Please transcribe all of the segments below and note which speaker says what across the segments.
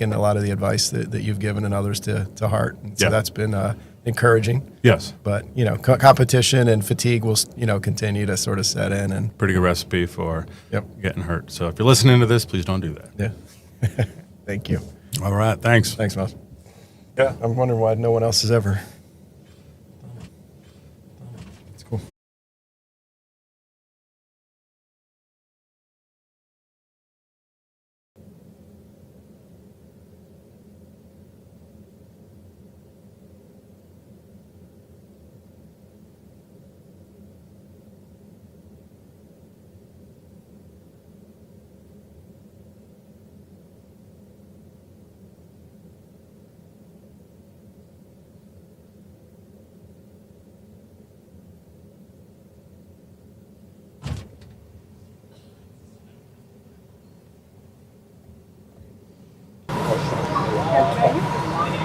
Speaker 1: taken a lot of the advice that you've given and others to heart. And so
Speaker 2: Yeah.
Speaker 1: that's been encouraging.
Speaker 2: Yes.
Speaker 1: But, competition and fatigue will, continue to sort of set in. And
Speaker 2: Pretty good recipe for
Speaker 1: Yep.
Speaker 2: getting hurt. So if you're listening to this, please don't do that.
Speaker 1: yeah. Thank you.
Speaker 2: All right. Thanks.
Speaker 1: Thanks, Miles. Yeah, I'm wondering why no one else has ever. It's cool.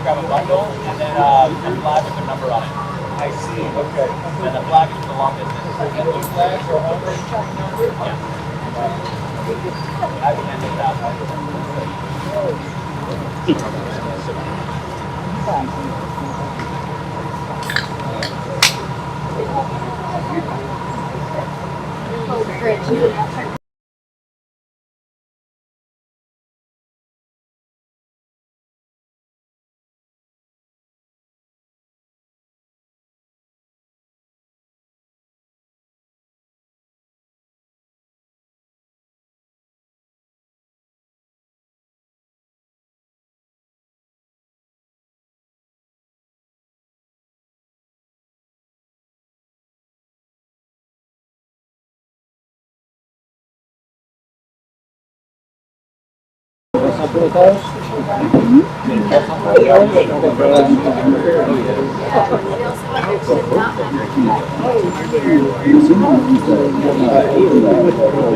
Speaker 3: Grab a bundle and then a flag with a number on it. I see. Okay. And the flag is the long distance. And the flag or number? Yeah. I can handle that.
Speaker 4: Oh, great.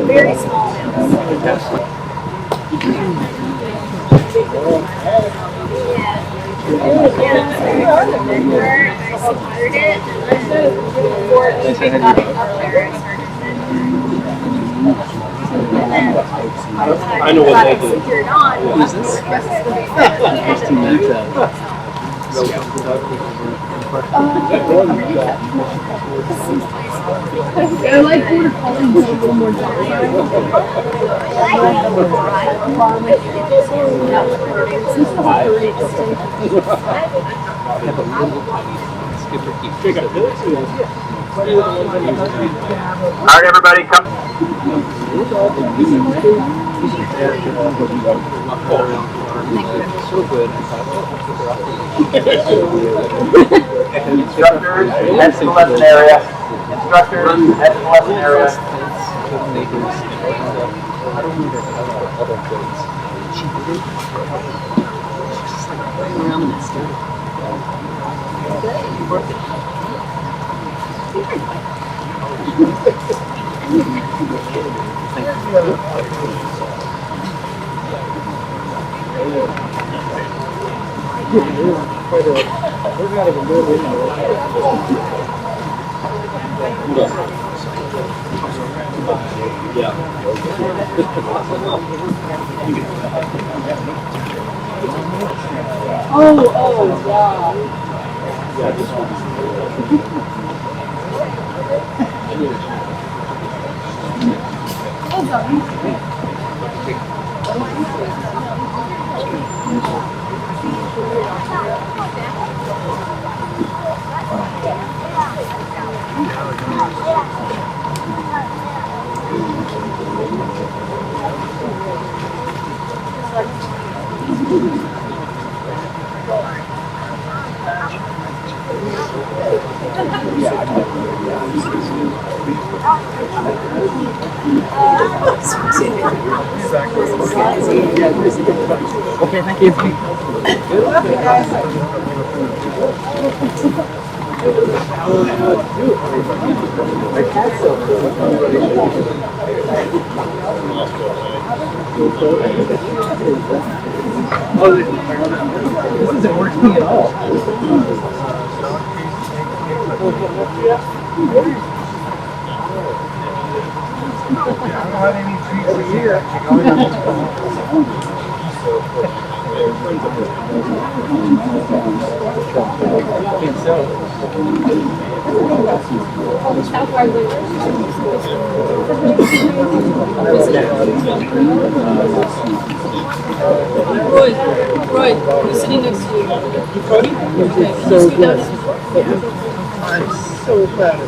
Speaker 4: Very small
Speaker 3: I know what they do.
Speaker 4: secured on. What is this? I like border collies a little more
Speaker 3: All right, everybody, come. Instructors, head to the lesson area. Instructors, head to the lesson area. Okay, thank you. This isn't working at all. I don't have any trees here.
Speaker 5: Roy, who's sitting next to you? Cody? Okay. So good. I'm so proud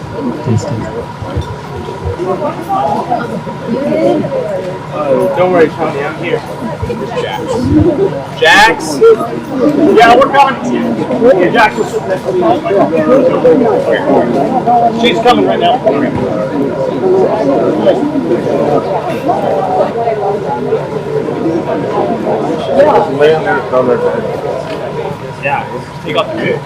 Speaker 3: Don't worry, Tony, I'm here. Jax? Yeah, we're coming. Yeah, Jax will sit next to me. She's coming right now. Yeah, take off the boot.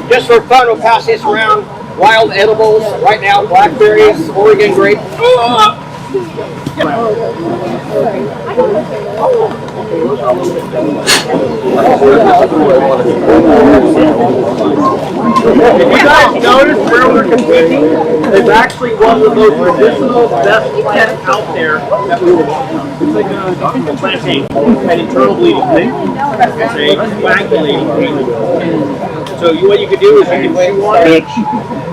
Speaker 6: Just for fun, we'll pass this around. Wild edibles, right now, blackberries, Oregon grape. If you guys notice where we're competing, it's actually one of the most medicinal, best plants out there that we will walk on. It's like a plantain, an internal bleeding thing. It's a coagulating thing. So what you could do is you can chew on it,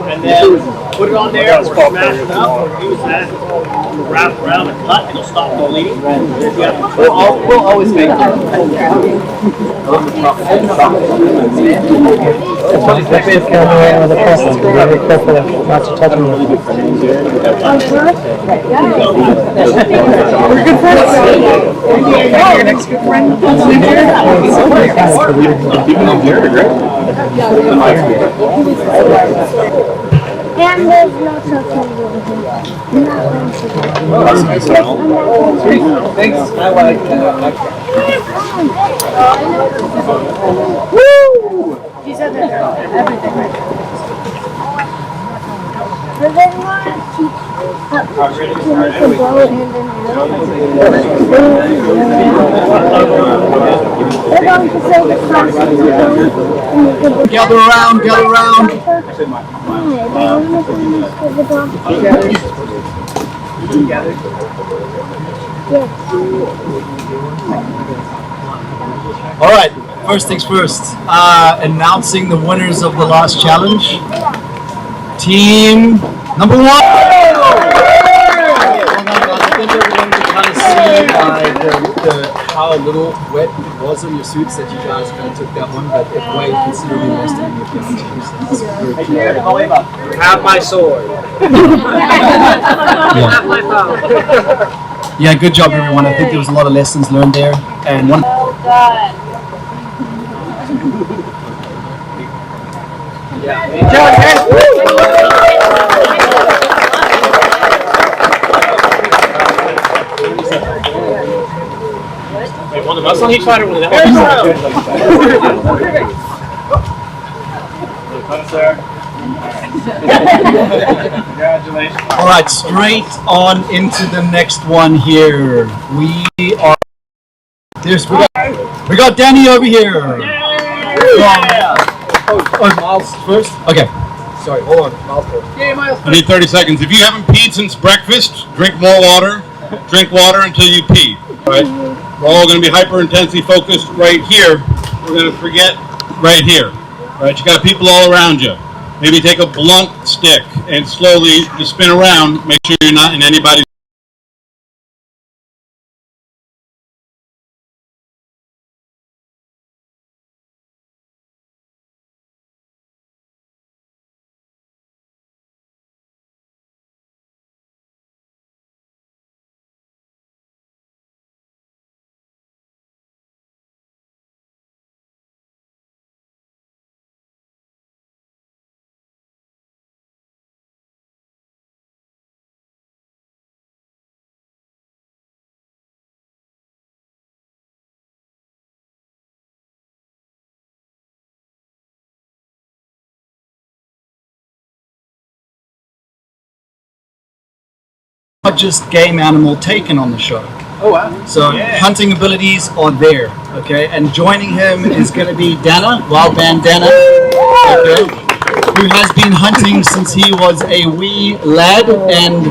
Speaker 6: and then put it on there, or smash it up, or use that to wrap around and cut, and it'll stop the bleeding. Yeah. We'll always make it.
Speaker 4: And there's no talking over here.
Speaker 6: That's nice. Thanks. I like that.
Speaker 4: Woo! She said that everything right there. But then want to keep the boat hand in hand. They're going to say the crossing.
Speaker 6: Gather around, gather around.
Speaker 7: All right, first things first. Announcing the winners of the last challenge. Team number 1. Kind of see how little wet it was on your suits that you guys kind of took that one, but it weighed considerably less than your teams.
Speaker 6: Have my sword. Have my power.
Speaker 7: Yeah, good job, everyone. I think there was a lot of lessons learned there, and one.
Speaker 3: Wait, one of us on each side or one of them? Congratulations.
Speaker 7: All right, straight on into the next one here. We got Danny over here. Miles first. Okay. Sorry, hold on. Miles first.
Speaker 2: I need 30 seconds. If you haven't peed since breakfast, drink more water. Drink water until you pee. All right? We're all going to be hyper intensely focused right here. We're going to forget right here. All right? You got people all around you. Maybe take a blunt stick and slowly just spin around. Make sure you're not in anybody's.
Speaker 7: Not just game animal taken on the show.
Speaker 6: Oh wow.
Speaker 7: So hunting abilities are there, okay? And joining him is going to be Dana, Wild Man Dana, okay? Who has been hunting since he was a wee lad and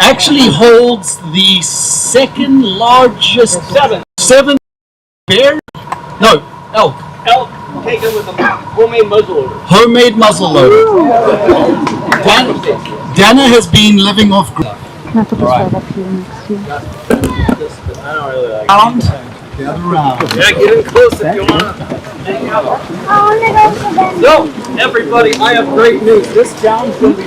Speaker 7: actually holds the second largest, seventh bear? No, elk.
Speaker 6: Elk taken with a homemade muzzleloader.
Speaker 7: Homemade muzzleloader. Dana has been living off
Speaker 4: Can I put this right up here next to you?
Speaker 6: I don't really like
Speaker 7: ground. The other round.
Speaker 6: Yeah, get in close if you want.
Speaker 4: I want to go to them.
Speaker 6: So, everybody, I have great news. This down's going to be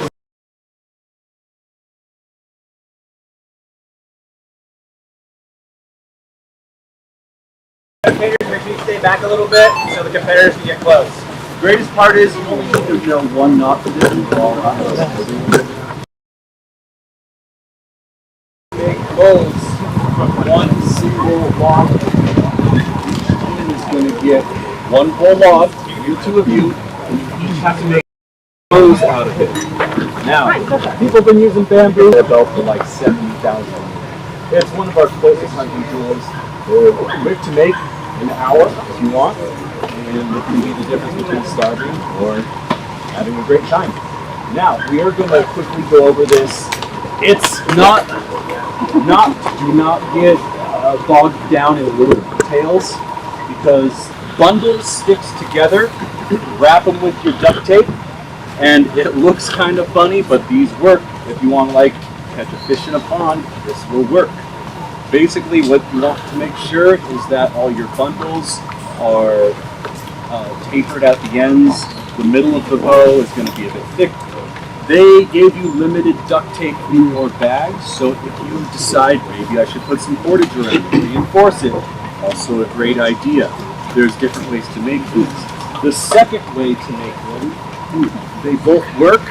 Speaker 6: competitors. Make sure you stay back a little bit so the competitors can get close.
Speaker 7: The greatest part is you only need to know one knot to do.
Speaker 6: Big bows from one single log.
Speaker 7: Each is going to get one whole log, you two of you, and you each have to make bows out of it. Now, people have been using bamboo for like 70,000 years. It's one of our closest hunting tools. They're quick to make, an hour if you want, and it can be the difference between starving or having a great time. Now, we are going to quickly go over this. It's do not get bogged down in little details, because bundles sticks together. Wrap them with your duct tape, and it looks kind of funny, but these work. If you want to like catch a fish in a pond, this will work. Basically, what you want to make sure is that all your bundles are tapered at the ends. The middle of the bow is going to be a bit thick. They gave you limited duct tape in your bags, so if you decide maybe I should put some cordage around it, reinforce it, also a great idea. There's different ways to make these. The second way to make them, they both work.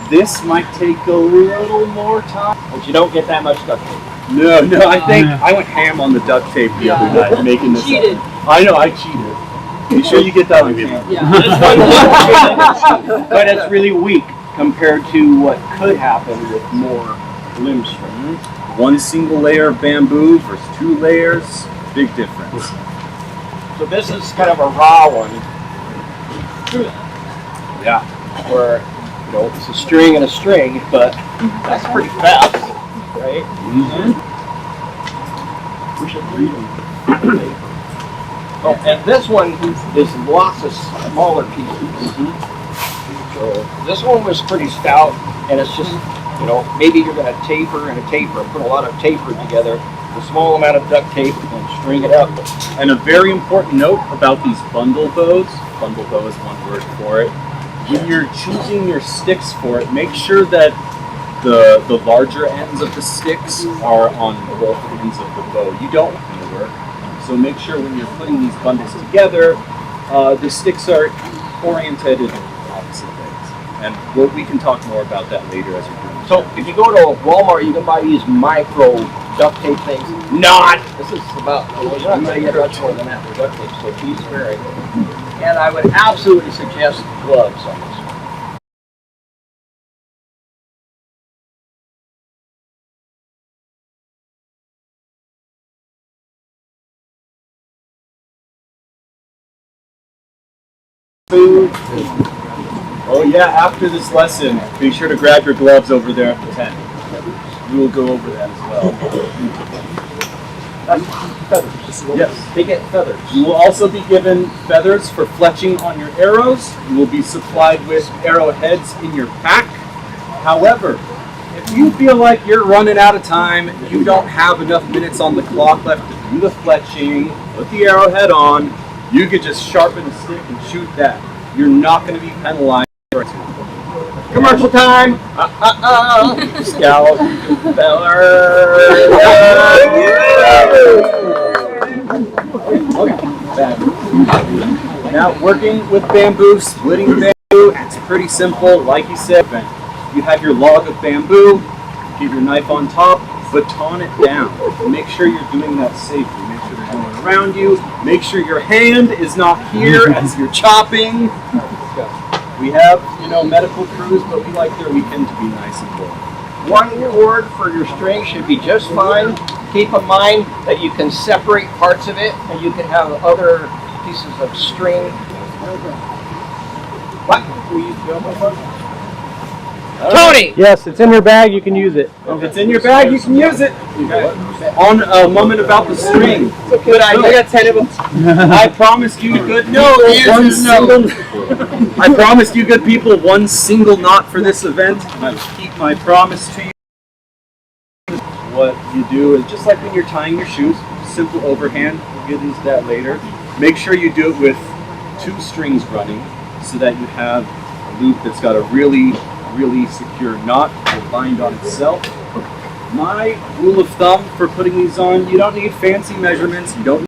Speaker 7: This might take a little more time.
Speaker 6: But you don't get that much duct tape.
Speaker 7: No, I think I went ham on the duct tape the other night making this.
Speaker 5: Cheated.
Speaker 7: I know, I cheated. You sure you get that on camera?
Speaker 6: But it's really weak compared to what could happen with more limb string.
Speaker 7: One single layer of bamboo versus 2 layers, big difference.
Speaker 6: So this is kind of a raw one.
Speaker 7: Yeah.
Speaker 6: Where, you know, it's a string and a string, but that's pretty fast, right? We should read them. Oh, and this one is lots of smaller pieces. So this one was pretty stout, and it's just, you know, maybe you're going to taper and a taper, put a lot of taper together, a small amount of duct tape, and string it up.
Speaker 7: And a very important note about these bundle bows, bundle bow is one word for it, when you're choosing your sticks for it, make sure that the larger ends of the sticks are on both ends of the bow. You don't want them to work. So make sure when you're putting these bundles together, the sticks are oriented in opposite ways. And we can talk more about that later as you're doing.
Speaker 6: So if you go to Walmart, you can buy these micro duct tape things. Not! This is about, well, you're not going to get much more than that for duct tape, so be sparing. And I would absolutely suggest gloves on this one.
Speaker 7: Food. Oh yeah, after this lesson, be sure to grab your gloves over there at the tent. We will go over that as well.
Speaker 6: That's feathers.
Speaker 7: Yes.
Speaker 6: They get feathers.
Speaker 7: You will also be given feathers for fletching on your arrows. You will be supplied with arrowheads in your pack. However, if you feel like you're running out of time, you don't have enough minutes on the clock left to do the fletching, put the arrowhead on, you could just sharpen the stick and shoot that. You're not going to be penalized.
Speaker 6: Commercial time!
Speaker 7: Scout feller. Now, working with bamboo, splitting bamboo, it's pretty simple. Like you said, you have your log of bamboo, get your knife on top, baton it down. Make sure you're doing that safely. Make sure there's no one around you. Make sure your hand is not here as you're chopping. We have, medical crews, but we like their weekend to be nice and full.
Speaker 6: One cord for your string should be just fine. Keep in mind that you can separate parts of it and you can have other pieces of string. What? We use Tony! Yes, it's in your bag, you can use it. If it's in your bag, you can use it. On a moment about the string. Good idea. I got 10 of them. I promised you good I promised you good people one single knot for this event, and I will keep my promise to you. What you do is just like when you're tying your shoes, simple overhand, we'll get into that later. Make sure you do it with 2 strings running so that you have a loop that's got a really secure knot will bind on itself. My rule of thumb for putting these on, you don't need fancy measurements, you don't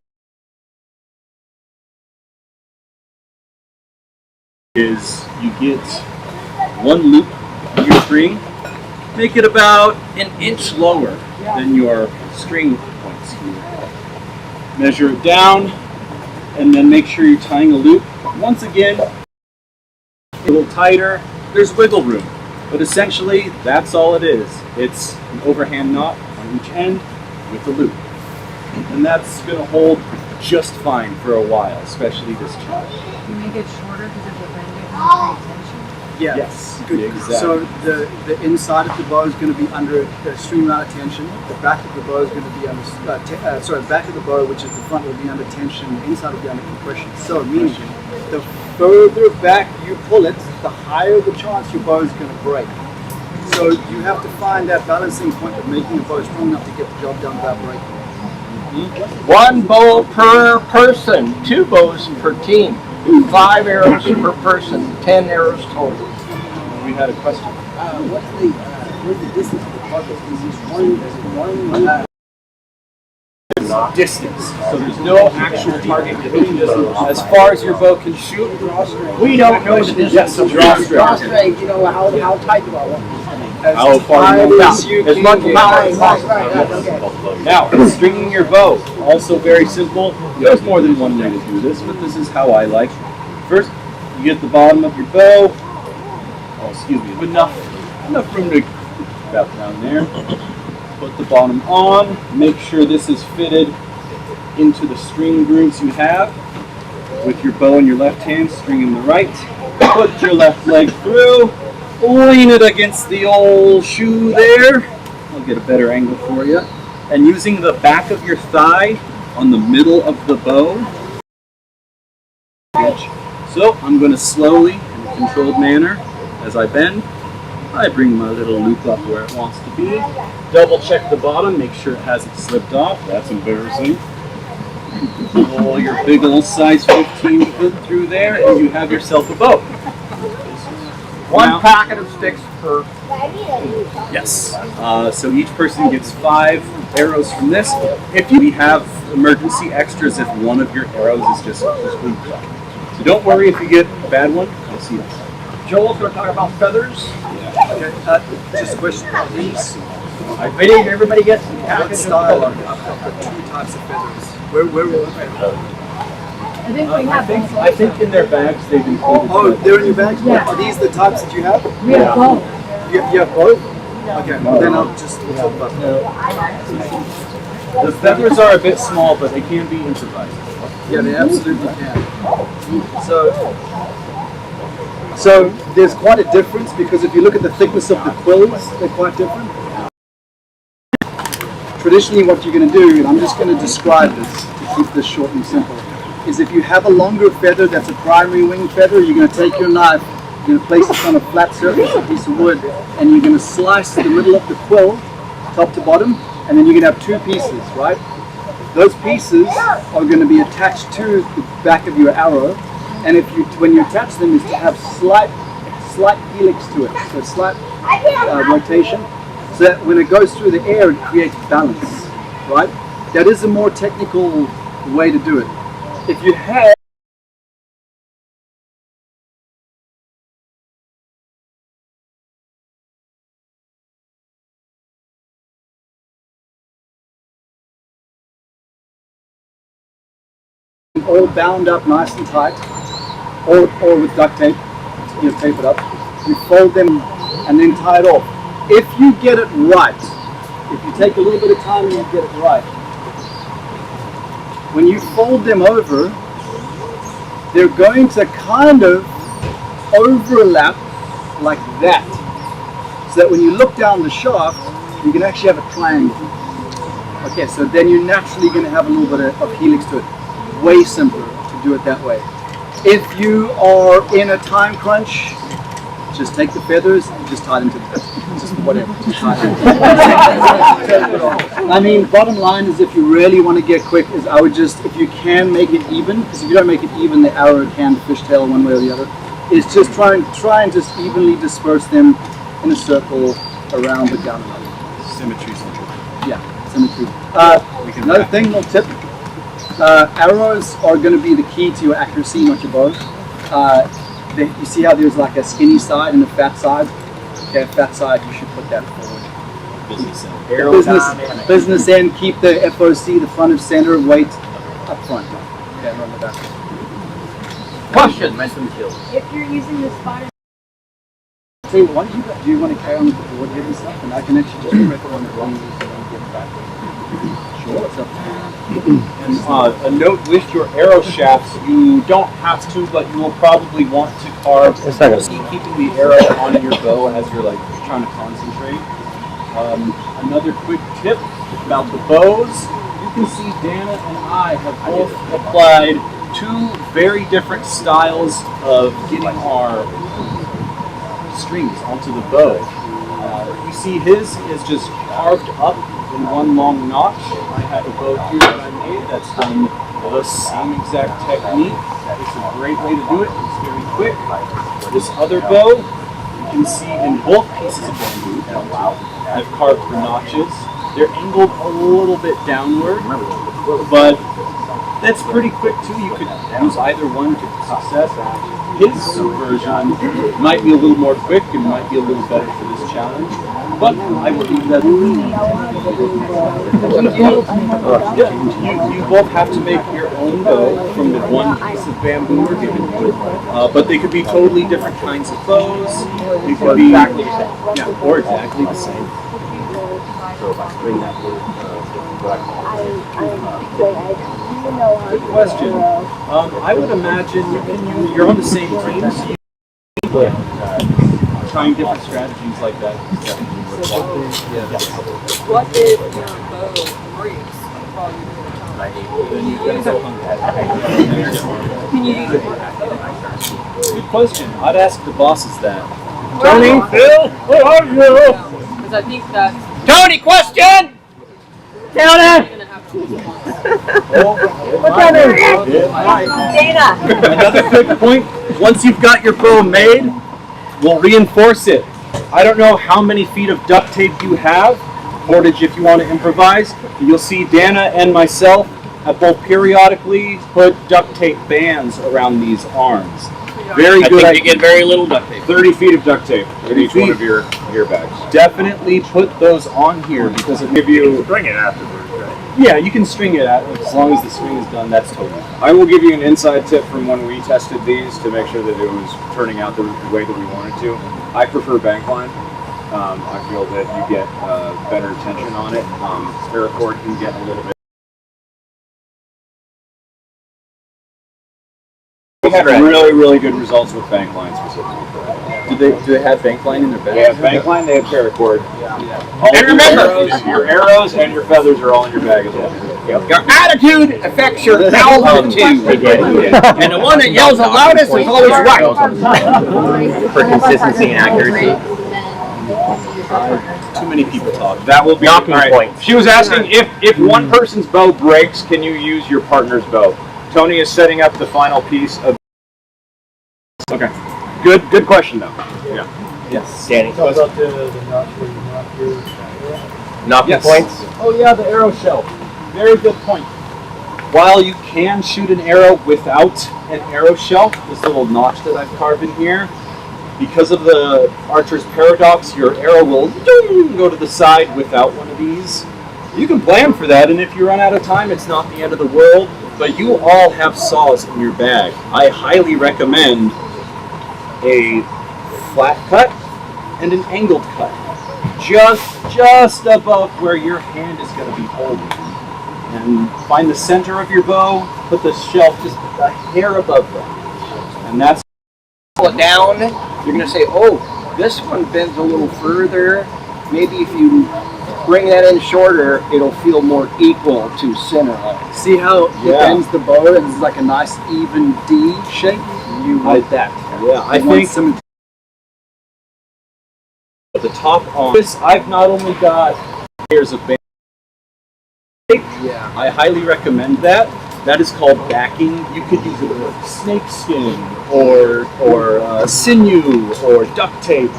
Speaker 6: is you get 1 loop of your string, make it about an inch lower than your string points here. Measure it down, and then make sure you're tying a loop. Once again, a little tighter, there's wiggle room. But essentially, that's all it is. It's an overhand knot on each end with a loop. And that's going to hold just fine for a while, especially this charge.
Speaker 5: You make it shorter because of the bending and tension?
Speaker 7: Yeah.
Speaker 2: Yes,
Speaker 7: Good.
Speaker 2: exactly.
Speaker 7: So the inside of the bow is going to be under a extreme amount of tension. The back of the bow is going to be under, the back of the bow, which is the front, will be under tension. The inside will be under compression. So meaning, the further back you pull it, the higher the chance your bow is going to break. So you have to find that balancing point of making the bow strong enough to get the job done without breaking.
Speaker 8: 1 bow per person, 2 bows per team, 5 arrows per person, 10 arrows total.
Speaker 2: We had a question.
Speaker 9: What's the distance of the target? Is this one
Speaker 2: Distance. So there's no actual target hitting distance. As far as your bow can shoot,
Speaker 8: We don't know the distance.
Speaker 2: yes, draw straight.
Speaker 9: straight, you know, how tight do I want?
Speaker 2: How far you want
Speaker 9: as you
Speaker 2: as
Speaker 9: can
Speaker 2: much
Speaker 9: get.
Speaker 2: power as
Speaker 9: Right,
Speaker 2: possible.
Speaker 9: okay.
Speaker 2: Now, stringing your bow, also very simple. There's more than one way to do this, but this is how I like. First, you get the bottom of your bow. Oh, excuse me, enough room to wrap down there. Put the bottom on. Make sure this is fitted into the string grooves you have. With your bow in your left hand, string in the right. Put your left leg through. Lean it against the old shoe there. I'll get a better angle for you. And using the back of your thigh on the middle of the bow. So I'm going to slowly, in a controlled manner, as I bend, I bring my little loop up where it wants to be. Double check the bottom, make sure it hasn't slipped off. That's embarrassing. Pull your big old size 15 foot through there, and you have yourself a bow.
Speaker 8: 1 packet of sticks per.
Speaker 2: Yes. So each person gets 5 arrows from this. If you have emergency extras, if one of your arrows is just looped up. So don't worry if you get a bad one. I'll see you.
Speaker 8: Joel's going to talk about feathers.
Speaker 7: Okay, just a question. These,
Speaker 8: I think everybody gets the
Speaker 7: what
Speaker 8: package
Speaker 7: style?
Speaker 8: of
Speaker 7: I've got 2 types of feathers. Where will
Speaker 5: I think we have both.
Speaker 2: I think in their bags they've included.
Speaker 7: Oh, they're in your bags?
Speaker 5: Yeah.
Speaker 7: Are these the types that you have?
Speaker 5: We have both.
Speaker 7: You have both? Okay, then we'll talk about that.
Speaker 2: The feathers are a bit small, but they can be improvised.
Speaker 7: Yeah, they absolutely can. So there's quite a difference because if you look at the thickness of the quills, they're quite different. Traditionally what you're going to do, and I'm just going to describe this to keep this short and simple, is if you have a longer feather that's a primary wing feather, you're going to take your knife, you're going to place it on a flat surface, a piece of wood, and you're going to slice the middle of the quill, top to bottom, and then you're going to have 2 pieces, right? Those pieces are going to be attached to the back of your arrow, and when you attach them is to have slight helix to it, so slight rotation, so that when it goes through the air it creates balance, right? That is a more technical way to do it. If you have all bound up nice and tight, or with duct tape, you tape it up, you fold them and then tie it off. If you get it right, if you take a little bit of time and you get it right, when you fold them over, they're going to kind of overlap like that. so that when you look down the shaft, you can actually have a triangle. Okay, so then you're naturally going to have a little bit of helix to it. Way simpler to do it that way. If you are in a time crunch, just take the feathers and just tie them to the bed. Just whatever. Just tie them. I mean, bottom line is if you really want to get quick, is I would just, if you can make it even, because if you don't make it even, the arrow can fishtail one way or the other, is just try and just evenly disperse them in a circle around the gun.
Speaker 6: Symmetry.
Speaker 7: Yeah, symmetry. Another thing, little tip. Arrows are going to be the key to your accuracy, not your bow. You see how there's like a skinny side and a fat side? Okay, fat side, you should put that forward. Business end, keep the FOC, the front of center, weight up front. Okay, run the back.
Speaker 8: Question.
Speaker 4: If you're using the spotter.
Speaker 7: Say, why do you want to carry on with the board head and stuff? And I can actually just rip it on the wrong and get it back. Sure, what's up?
Speaker 6: And a note with your arrow shafts, you don't have to, but you will probably want to carve, keeping the arrow on your bow as you're like trying to concentrate. Another quick tip about the bows, you can see Dana and I have both applied two very different styles of getting our strings onto the bow. You see his is just carved up in one long notch. I have a bow here that I made that's done the same exact technique. It's a great way to do it. It's very quick. This other bow, you can see in both pieces of bamboo, I've carved the notches. They're angled a little bit downward, but that's pretty quick too. You could use either one to success. His version might be a little more quick and might be a little better for this challenge, but I will leave that. You both have to make your own bow from the one piece of bamboo we're giving you, but they could be totally different kinds of bows. They could be exactly the same. Yeah, or exactly the same. Good question. I would imagine you're on the same team. Trying different strategies like that.
Speaker 5: What if your bow breaks while you're doing Can you use it?
Speaker 6: Good question. I'd ask the bosses that.
Speaker 8: Tony, Phil, where are you?
Speaker 5: Because I think that's
Speaker 8: Tony, question? Tony!
Speaker 5: going to have to.
Speaker 4: Dana.
Speaker 6: Another quick point. Once you've got your bow made, we'll reinforce it. I don't know how many feet of duct tape you have, Portage if you want to improvise. You'll see Dana and myself have both periodically put duct tape bands around these arms. Very good.
Speaker 8: I think you get very little duct tape.
Speaker 6: 30 feet of duct tape in each one of your gear bags. Definitely put those on here because it'll give you...
Speaker 10: String it afterwards, right?
Speaker 6: Yeah, you can string it out as long as the string is done, that's totally fine.
Speaker 10: I will give you an inside tip from when we tested these to make sure that it was turning out the way that we wanted to. I prefer bank line. I feel that you get better tension on it. Paracord can get a little bit. We had really, really good results with bank line specifically for that.
Speaker 6: Do they have bank line in their bag?
Speaker 10: They have bank line, they have paracord. All
Speaker 8: And remember,
Speaker 10: your arrows and your feathers are all in your bag as well.
Speaker 8: your attitude affects your altitude. And the one that yells the loudest is always right.
Speaker 3: For consistency and accuracy.
Speaker 6: Too many people talk.
Speaker 10: That will be
Speaker 3: Knocking
Speaker 10: all right.
Speaker 3: points.
Speaker 10: She was asking if one person's bow breaks, can you use your partner's bow? Tony is setting up the final piece of. Okay. Good question though. Yeah.
Speaker 6: Yes.
Speaker 3: Danny.
Speaker 6: Talk
Speaker 3: about
Speaker 6: the notch where you knock your
Speaker 3: knocking points?
Speaker 6: Oh yeah, the arrow shelf. Very good point. While you can shoot an arrow without an arrow shelf, this little notch that I've carved in here, because of the archer's paradox, your arrow will go to the side without one of these. You can plan for that, and if you run out of time, it's not the end of the world, but you all have saws in your bag. I highly recommend a flat cut and an angled cut. Just above where your hand is going to be holding. And find the center of your bow, put the shelf just a hair above that. And that's
Speaker 8: Pull it down, you're going to say, oh, This one bends a little further. Maybe if you bring that in shorter, it'll feel more equal to center line.
Speaker 6: See how it bends the bow? It's like a nice even D shape. You want that.
Speaker 11: Yeah, I think some at the top on this. I've not only got layers of band.
Speaker 6: Yeah.
Speaker 11: I highly recommend that. That is called backing. You could use it with snake skin or sinew or duct tape.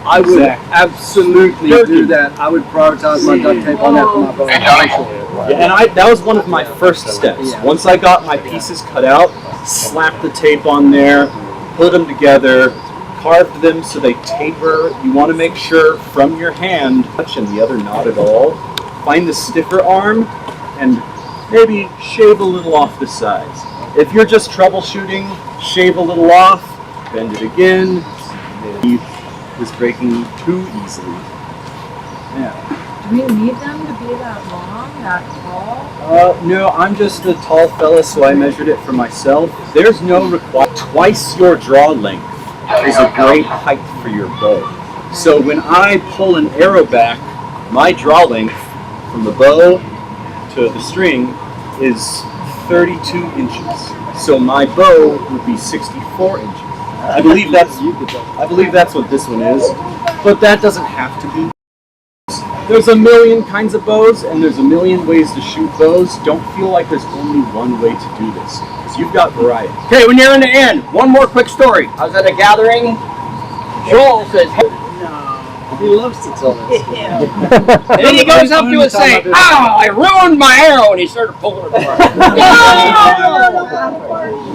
Speaker 6: I would absolutely do that. I would prioritize my duct tape on that for my bow.
Speaker 11: Yeah, and that was one of my first steps.
Speaker 6: Yeah.
Speaker 11: Once I got my pieces cut out, slapped the tape on there, put them together, carved them so they taper. You want to make sure from your hand, and the other not at all. Find the stiffer arm and maybe shave a little off the sides. If you're just troubleshooting, shave a little off, bend it again. Maybe is breaking too easily. Yeah.
Speaker 5: Do we need them to be that long, that tall?
Speaker 11: No, I'm just a tall fella, so I measured it for myself. There's no requirement. Twice your draw length is a great height for your bow. So when I pull an arrow back, my draw length from the bow to the string is 32 inches. So my bow would be 64 inches. I believe that's what this one is, but that doesn't have to be. There's a million kinds of bows, and there's a million ways to shoot bows. Don't feel like there's only one way to do this, because you've got variety.
Speaker 8: Okay, when you're in the end, one more quick story. I was at a gathering. Joel says, hey.
Speaker 6: He loves to tell this.
Speaker 8: And then he goes up to us saying, "Oh, I ruined my arrow," and he started pulling it apart.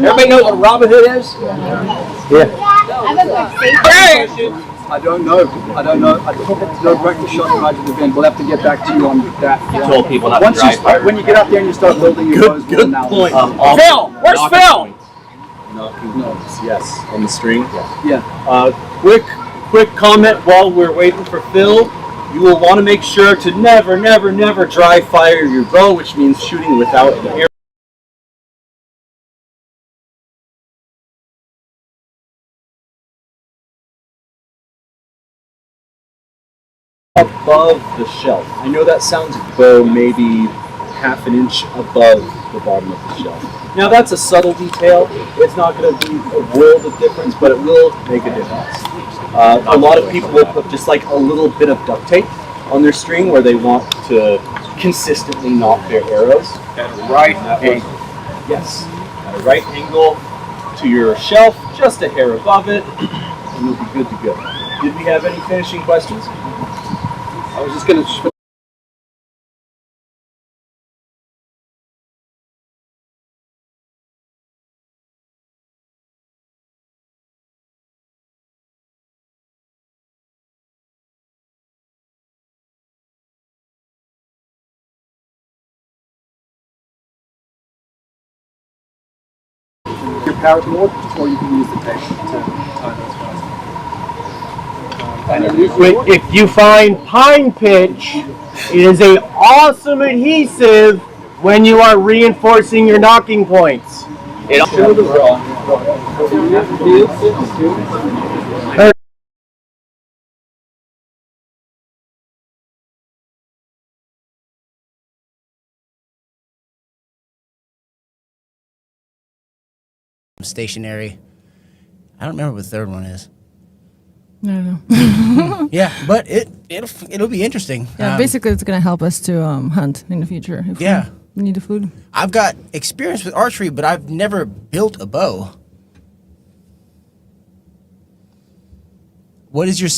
Speaker 8: Everybody know what a Robin Hood is?
Speaker 6: I don't know. I don't direct shot imagine the event. We'll have to get back to you on that.
Speaker 3: Told people not to drive fire.
Speaker 6: When you get up there and you start building your bows,
Speaker 11: Good point.
Speaker 8: Phil, where's Phil?
Speaker 11: Knocking notes, yes, on the string.
Speaker 6: Yeah.
Speaker 11: Quick comment while we're waiting for Phil. You will want to make sure to never dry fire your bow, which means shooting without an arrow. Above the shelf. I know that sounds bow maybe half an inch above the bottom of the shelf. Now that's a subtle detail. It's not going to be a world of difference, but it will make a difference. A lot of people will put just like a little bit of duct tape on their string where they want to consistently knock their arrows.
Speaker 8: At a right angle.
Speaker 11: Yes, at a right angle to your shelf, just a hair above it, and you'll be good to go. Did we have any finishing questions?
Speaker 6: I was just going to. Your paracord, or you can use the tape to tie those guys.
Speaker 12: If you find pine pitch, it is an awesome adhesive when you are reinforcing your knocking points.
Speaker 13: Stationary. I don't remember what the third one is.
Speaker 5: I don't know.
Speaker 13: Yeah, but it'll be interesting.
Speaker 5: Yeah, basically it's gonna help us to hunt in the future. If we need the food.
Speaker 13: I've got experience with archery, but I've never built a bow. What is your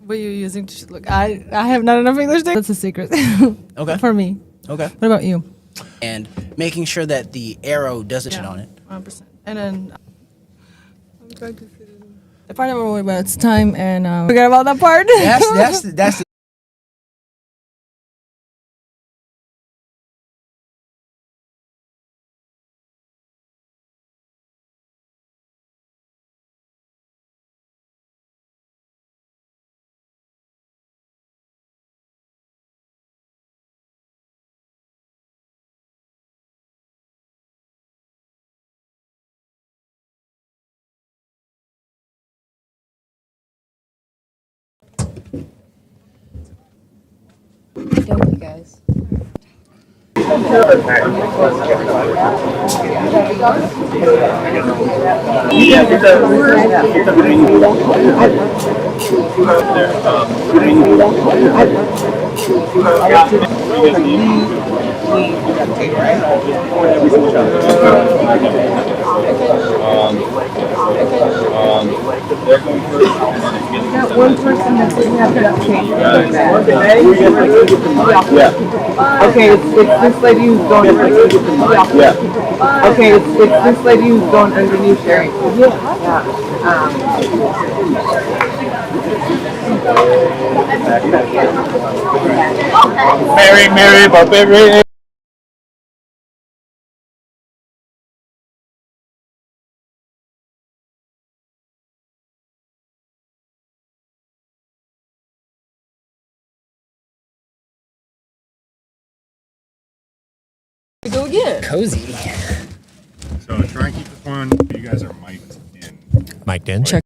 Speaker 5: What are you using to look? I have not enough English there. That's a secret.
Speaker 13: Okay.
Speaker 5: For me.
Speaker 13: Okay.
Speaker 5: What about you?
Speaker 13: And making sure that the arrow doesn't hit on it.
Speaker 5: 100%. And then I'm trying to. The part I'm worried about it's time and forget about that part.
Speaker 13: That's the
Speaker 5: guys.
Speaker 14: That one person that didn't have duct tape.
Speaker 8: Yeah.
Speaker 14: Okay, it's this lady who's going.
Speaker 8: Yeah.
Speaker 14: Okay, it's this lady who's going underneath there.
Speaker 8: Mary, Barbary.
Speaker 5: Go again.
Speaker 13: Cozy.
Speaker 15: So try and keep this one. You guys are mic'd in.
Speaker 13: Mic'd in.
Speaker 5: Check.